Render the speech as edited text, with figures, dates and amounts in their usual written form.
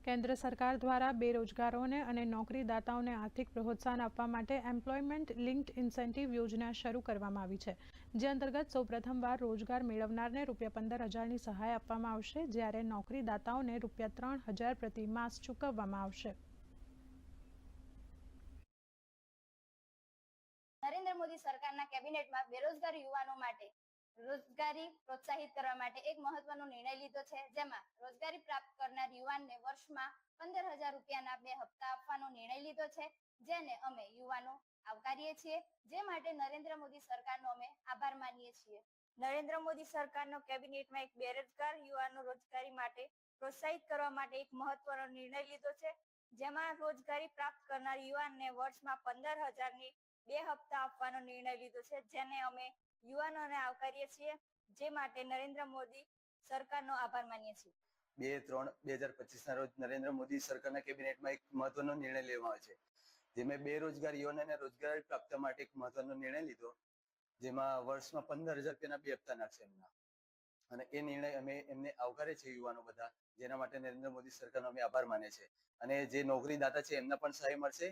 કેન્દ્ર સરકાર દ્વારા બેરોજગારોને અને નોકરીદાતાઓને આર્થિક પ્રોત્સાહન આપવા માટે એમ્પ્લોયમેન્ટ લિંક્ડ ઇન્સેન્ટિવ યોજના શરૂ કરવામાં આવી છે, જે અંતર્ગત સૌપ્રથમવાર રોજગાર મેળવનારને ₹15,000ની સહાય આપવામાં આવશે, જ્યારે નોકરીદાતાઓને ₹3,000 પ્રતિ માસ ચૂકવવામાં આવશે. નરેન્દ્ર મોદી સરકારના કેબિનેટમાં બેરોજગાર યુવાનો માટે રોજગારી પ્રોત્સાહિત કરવા માટે એક મહત્વનો નિર્ણય લીધો છે, જેમાં રોજગારી પ્રાપ્ત કરનાર યુવાનને વર્ષમાં ₹15,000ના 2 હપ્તા આપવાનો નિર્ણય લીધો છે, જેને અમે યુવાનો આવકારીએ છીએ, જે માટે નરેન્દ્ર મોદી સરકારનો અમે આભાર માનીએ છીએ. નરેન્દ્ર મોદી સરકારનો કેબિનેટમાં એક બેરોજગાર યુવાનો રોજગારી માટે પ્રોત્સાહિત કરવા માટે એક મહત્વનો નિર્ણય લીધો છે, જેમાં રોજગારી પ્રાપ્ત કરનાર યુવાનને વર્ષમાં 15,000ની 2 હપ્તા આપવાનો નિર્ણય લીધો છે, જેને અમે યુવાનોને આવકારીએ છીએ, જે માટે નરેન્દ્ર મોદી સરકારનો આભાર માનીએ છીએ. 2-3-2025ના રોજ નરેન્દ્ર મોદી સરકારના કેબિનેટમાં એક મહત્વનો નિર્ણય લેવામાં આવે છે, જેમાં બેરોજગાર યુવાનોને રોજગારી પ્રાપ્ત માટે એક મહત્વનો નિર્ણય લીધો, જેમાં વર્ષમાં ₹15,000ના 2 હપ્તા નાખશે એમના. અને એ નિર્ણય અમે એમને આવકારે છે યુવાનો બધા, જેના માટે નરેન્દ્ર મોદી સરકારનો અમે આભાર માને છે. અને જે નોકરીદાતા છે એમને પણ સહાય મળશે